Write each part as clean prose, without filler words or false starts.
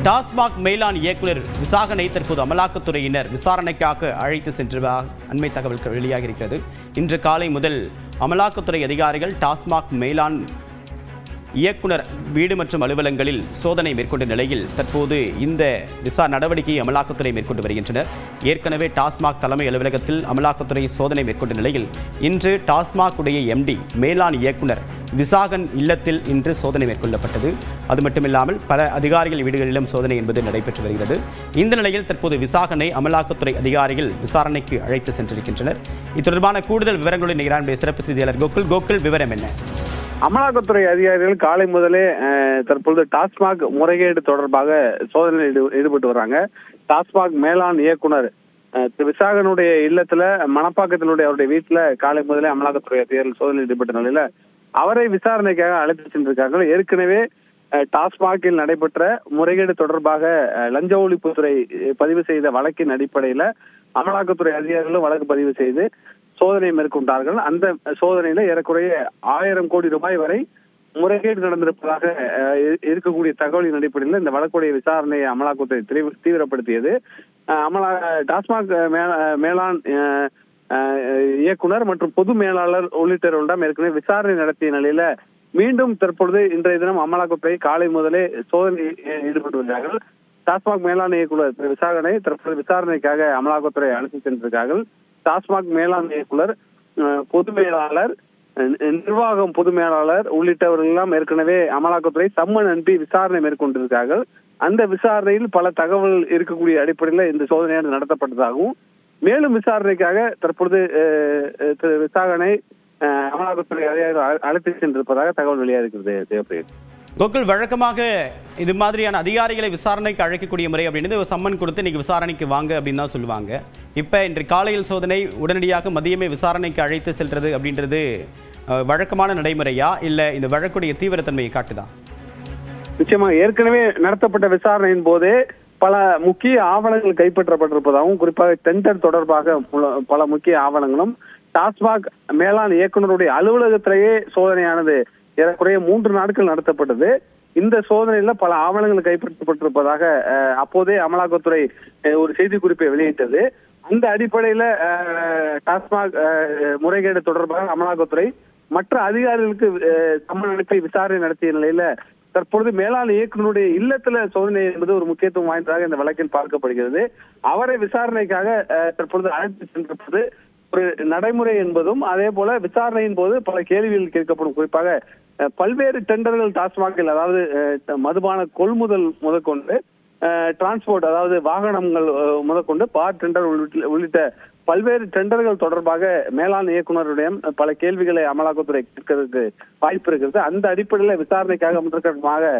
டாஸ்மாக் மேலாண் இயக்குநர் விசாகனை தற்போது அமலாக்கத்துறையினர் விசாரணைக்காக அழைத்து சென்றதாக அண்மை தகவல்கள் வெளியாகியிருக்கிறது. இன்று காலை முதல் அமலாக்கத்துறை அதிகாரிகள் டாஸ்மாக் மேலாண் இயக்குநர் வீடு மற்றும் அலுவலகங்களில் சோதனை மேற்கொண்ட நிலையில் தற்போது இந்த நடவடிக்கையை அமலாக்கத்துறை மேற்கொண்டு வருகின்றனர். ஏற்கனவே டாஸ்மாக் தலைமை அலுவலகத்தில் அமலாக்கத்துறை சோதனை மேற்கொண்ட நிலையில் இன்று டாஸ்மாக் உடைய எம்டி மேலாண் இயக்குநர் விசாகன் இல்லத்தில் இன்று சோதனை மேற்கொள்ளப்பட்டது. அது மட்டுமில்லாமல் பல அதிகாரிகள் வீடுகளிலும் சோதனை என்பது நடைபெற்று வருகிறது. இந்த நிலையில் தற்போது விசாகனை அமலாக்கத்துறை அதிகாரிகள் விசாரணைக்கு அழைத்து சென்றிருக்கின்றனர். இது தொடர்பான கூடுதல் விவரங்களுடன் நிகரான சிறப்பு செய்தியாளர் கோகுல் விவரம் என்ன? அமலாக்கத்துறை அதிகாரிகள் காலை முதலே தற்பொழுது டாஸ்மாக் முறைகேடு தொடர்பாக சோதனையில் ஈடுபட்டு வர்றாங்க. டாஸ்மாக் மேலாண் இயக்குனர் விசாகனுடைய இல்லத்துல மணப்பாக்கத்தினுடைய அவருடைய வீட்டுல காலை முதலே அமலாக்கத்துறை அதிகாரிகள் சோதனையில் ஈடுபட்ட நிலையில அவரை விசாரணைக்காக அழைத்து சென்றிருக்கார்கள். ஏற்கனவே டாஸ்மாகில் நடைபெற்ற முறைகேடு தொடர்பாக லஞ்ச ஒழிப்புத்துறை பதிவு செய்த வழக்கின் அடிப்படையில அமலாக்கத்துறை அதிகாரிகளும் வழக்கு பதிவு செய்து சோதனை மேற்கொண்டார்கள். அந்த சோதனையில ஏறக்குறைய 1000 கோடி ரூபாய் வரை முறைகேடு நடந்திருப்பதாக இருக்கக்கூடிய தகவலின் அடிப்படையில் இந்த வழக்குடைய விசாரணையை அமலாக்கத்துறை தீவிரப்படுத்தியது. டாஸ்மாக் மேலாண் இயக்குனர் மற்றும் பொது மேலாளர் உள்ளிட்டவர்களிடம் ஏற்கனவே விசாரணை நடத்திய நிலையில மீண்டும் தற்பொழுது இன்றைய தினம் அமலாக்கத்துறை காலை முதலே சோதனை ஈடுபட்டு வருகிறார்கள். டாஸ்மாக் மேலாண் இயக்குனர் விசாகனை தற்போது விசாரணைக்காக அமலாக்கத்துறை அழைத்து சென்றிருக்கிறார்கள். டாஸ்மாக் மேலாண் இயக்குனர், பொது மேலாளர், நிர்வாகம் பொது மேலாளர் உள்ளிட்டவர்கள் எல்லாம் ஏற்கனவே அமலாக்கத்துறை சம்மன் அனுப்பி விசாரணை மேற்கொண்டிருக்கிறார்கள். அந்த விசாரணையில் பல தகவல் இருக்கக்கூடிய அடிப்படையில் இந்த சோதனையானது நடத்தப்பட்டதாகவும் மேலும் விசாரணைக்காக தற்பொழுது விசாகனை அமலாக்கத்துறை அதிகாரிகள் அழைத்து சென்றிருப்பதாக தகவல் வெளியாகிறது. தேவப்பிரியன் கோகுல், வழக்கமாக இது மாதிரியான அதிகாரிகளை விசாரணைக்கு அழைக்கக்கூடிய முறை அப்படின்றது ஒரு சம்மன் கொடுத்து இன்னைக்கு விசாரணைக்கு வாங்க அப்படின்னு தான் சொல்லுவாங்க. இப்போ இன்று காலையில் சோதனை, உடனடியாக மதியமே விசாரணைக்கு அழைத்து செல்றது அப்படின்றது வழக்கமான நடைமுறையா இல்லை இந்த வழக்குடைய தீவிரத்தன்மையை காட்டுதா? நிச்சயமாக ஏற்கனவே நடத்தப்பட்ட விசாரணையின் போதே பல முக்கிய ஆவணங்கள் கைப்பற்றப்பட்டிருப்பதாகவும் குறிப்பாக டெண்டர் தொடர்பாக பல முக்கிய ஆவணங்களும் டாஸ்மாக் மேலாண் இயக்குநருடைய அலுவலகத்திலேயே சோதனையானது ஏறக்குறைய 3 நாட்கள் நடத்தப்பட்டது. இந்த சோதனையில பல ஆவணங்கள் கைப்பற்றப்பட்டிருப்பதாக அப்போதே அமலாக்கத்துறை ஒரு செய்திக்குறிப்பை வெளியிட்டது. அந்த அடிப்படையில டாஸ்மாக் முறைகேடு தொடர்பாக அமலாக்கத்துறை மற்ற அதிகாரிகளுக்கு சம்மன் அனுப்பி விசாரணை நடத்திய நிலையில தற்பொழுது மேலாண் இயக்குநருடைய இல்லத்துல சோதனை என்பது ஒரு முக்கியத்துவம் வாய்ந்ததாக இந்த வழக்கில் பார்க்கப்படுகிறது. அவரை விசாரணைக்காக தற்பொழுது அழைத்து சென்றிருப்பது ஒரு நடைமுறை என்பதும் அதே போல விசாரணையின் போது பல கேள்விகள் கேட்கப்படும். குறிப்பாக பல்வேறு டெண்டர்கள் டாஸ்மாகில், அதாவது மதுபான கொள்முதல் முதற்கொண்டு டிரான்ஸ்போர்ட், அதாவது வாகனங்கள் முதற்கொண்டு பார் டெண்டர் உள்ளிட்ட பல்வேறு டெண்டர்கள் தொடர்பாக மேலாண் இயக்குநருடைய பல கேள்விகளை அமலாக்கத்துறை கேட்கறதுக்கு வாய்ப்பு இருக்கிறது. அந்த அடிப்படையில் விசாரணைக்காக முதற்கட்டமாக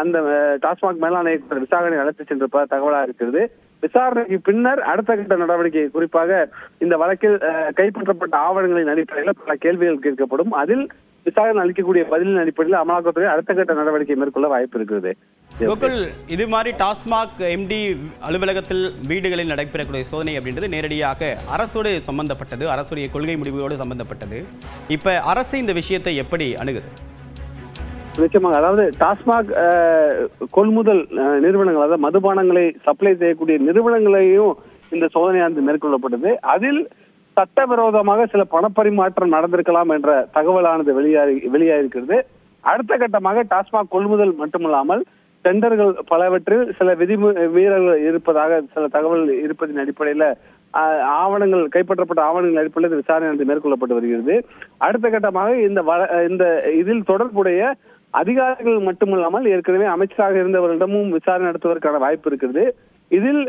அந்த டாஸ்மாக் மேலாண் இயக்குநர் விசாரணை அழைத்து சென்ற தகவலா இருக்கிறது. விசாரணைக்கு பின்னர் அடுத்த கட்ட நடவடிக்கை, குறிப்பாக இந்த வழக்கில் கைப்பற்றப்பட்ட ஆவணங்களின் அடிப்படையில் பல கேள்விகள் கேட்கப்படும். அதில் விசாரணை அளிக்கக்கூடிய பதிலின் அடிப்படையில் அமலாக்கத்துறை அடுத்த கட்ட நடவடிக்கை மேற்கொள்ள வாய்ப்பு இருக்கிறது. இது மாதிரி டாஸ்மாக் எம்டி அலுவலகத்தில் வீடுகளில் நடைபெறக்கூடிய சோதனை அப்படின்றது நேரடியாக அரசோடு சம்பந்தப்பட்டது, அரசுடைய கொள்கை முடிவுகளோடு சம்பந்தப்பட்டது. இப்ப அரசு இந்த விஷயத்தை எப்படி அணுகுது? நிச்சயமாக, அதாவது டாஸ்மாக் கொள்முதல் நிறுவனங்கள், அதாவது மதுபானங்களை சப்ளை செய்யக்கூடிய நிறுவனங்களையும் இந்த சோதனையானது மேற்கொள்ளப்பட்டது. அதில் சட்டவிரோதமாக சில பணப்பரிமாற்றம் நடந்திருக்கலாம் என்ற தகவலானது வெளியாயிருக்கிறது. அடுத்த கட்டமாக டாஸ்மாக் கொள்முதல் மட்டுமல்லாமல் டெண்டர்கள் பலவற்றில் சில விதிமீறல்கள் இருப்பதாக சில தகவல் இருப்பதின் அடிப்படையில ஆவணங்கள் கைப்பற்றப்பட்ட ஆவணங்கள் அடிப்படையில் விசாரணை மேற்கொள்ளப்பட்டு வருகிறது. அடுத்த கட்டமாக இந்த இதில் தொடர்புடைய அதிகாரிகள் மட்டுமல்லாமல் ஏற்கனவே அமைச்சராக இருந்தவர்களிடமும் விசாரணை நடத்துவதற்கான வாய்ப்பு இருக்கிறது. இதில்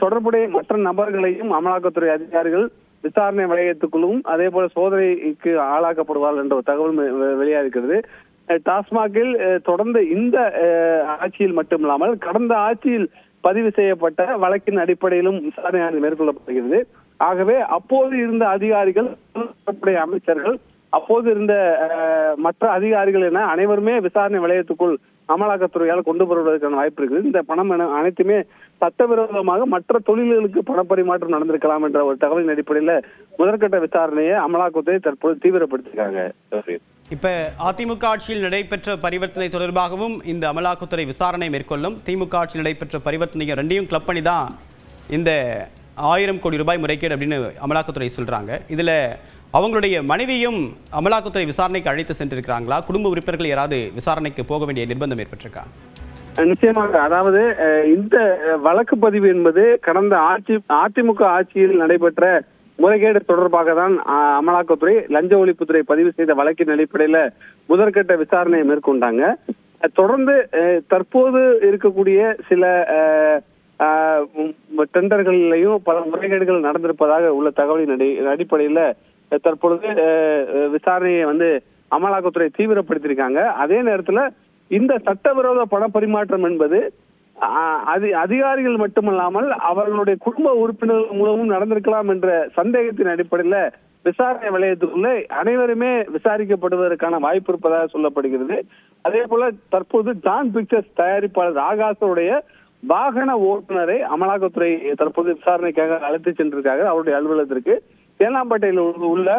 தொடர்புடைய மற்ற நபர்களையும் அமலாக்கத்துறை அதிகாரிகள் விசாரணை வளையத்துக்குள்ளும் அதே போல சோதனைக்கு ஆளாக்கப்படுவார்கள் என்ற ஒரு தகவல் வெளியாகிறது. டாஸ்மாகில் தொடர்ந்து இந்த ஆட்சியில் மட்டுமில்லாமல் கடந்த ஆட்சியில் பதிவு செய்யப்பட்ட வழக்கின் அடிப்படையிலும் விசாரணை மேற்கொள்ளப்படுகிறது. ஆகவே அப்போது இருந்த அதிகாரிகள், அமைச்சர்கள் அப்போது இருந்த மற்ற அதிகாரிகள் என அனைவருமே விசாரணை வளையத்துக்குள் அமலாக்கத்துறையால் கொண்டு வருவதற்கான வாய்ப்பு இருக்குது. இந்த பணம் அனைத்துமே சட்டவிரோதமாக மற்ற தொழில்களுக்கு பணப்பரிமாற்றம் நடந்திருக்கலாம் என்ற ஒரு தகவலின் அடிப்படையில் முதற்கட்ட விசாரணையை அமலாக்கத்துறை தற்போது தீவிரப்படுத்திருக்காங்க. இப்ப அதிமுக ஆட்சியில் நடைபெற்ற பரிவர்த்தனை தொடர்பாகவும் இந்த அமலாக்கத்துறை விசாரணை மேற்கொள்ளும். திமுக ஆட்சியில் நடைபெற்ற பரிவர்த்தனை ரெண்டையும் கிளப் பண்ணி தான் இந்த 1000 கோடி ரூபாய் முறைகேடு அப்படின்னு அமலாக்கத்துறை சொல்றாங்க. இதுல அவங்களுடைய மனைவியும் அமலாக்கத்துறை விசாரணைக்கு அழைத்து சென்றிருக்கிறாங்களா? குடும்ப உறுப்பினர்கள் யாராவது விசாரணைக்கு போக வேண்டிய நிர்பந்தம் ஏற்பட்டிருக்கா? நிச்சயமாக. அதாவது இந்த வழக்கு பதிவு என்பது கடந்த அதிமுக ஆட்சியில் நடைபெற்ற முறைகேடு தொடர்பாக தான் அமலாக்கத்துறை லஞ்ச ஒழிப்புத்துறை பதிவு செய்த வழக்கின் அடிப்படையில முதற்கட்ட விசாரணையை மேற்கொண்டாங்க. தொடர்ந்து தற்போது இருக்கக்கூடிய சில டெண்டர்களிலையும் பல முறைகேடுகள் நடந்திருப்பதாக உள்ள தகவலின் அடிப்படையில தற்பொழுது விசாரணையை அமலாக்கத்துறை தீவிரப்படுத்தியிருக்காங்க. அதே நேரத்துல இந்த சட்டவிரோத பண பரிமாற்றம் என்பது அதிகாரிகள் மட்டுமல்லாமல் அவர்களுடைய குடும்ப உறுப்பினர்கள் மூலமும் நடந்திருக்கலாம் என்ற சந்தேகத்தின் அடிப்படையில விசாரணை வளையத்துக்குள்ள அனைவருமே விசாரிக்கப்படுவதற்கான வாய்ப்பு இருப்பதாக சொல்லப்படுகிறது. அதே போல தற்போது டான் பிக்சர்ஸ் தயாரிப்பாளர் ஆகாஷோடைய வாகன ஓட்டுநரை அமலாக்கத்துறை தற்போது விசாரணைக்காக அழைத்து சென்றிருக்காங்க. அவருடைய அலுவலகத்திற்கு தேனாம்பேட்டையில் உள்ள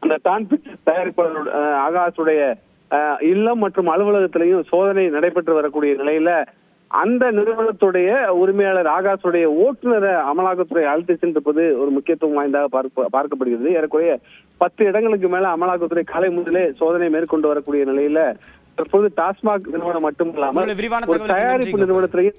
அந்த டான் பிக்சர்ஸ் தயாரிப்பாளர் ஆகாஷுடைய இல்லம் மற்றும் அலுவலகத்திலையும் சோதனை நடைபெற்று வரக்கூடிய நிலையில அந்த நிறுவனத்துடைய உரிமையாளர் ஆகாஷுடைய ஓட்டுநரை அமலாக்கத்துறை அழைத்து சென்றிருப்பது ஒரு முக்கியத்துவம் வாய்ந்ததாக பார்க்கப்படுகிறது. ஏறக்குறைய 10 இடங்களுக்கு மேல அமலாக்கத்துறை காலை முதலே சோதனை மேற்கொண்டு வரக்கூடிய நிலையில தற்போது டாஸ்மாக் நிறுவனம் மட்டுமில்லாமல் ஒரு தயாரிப்பு நிறுவனத்திலேயே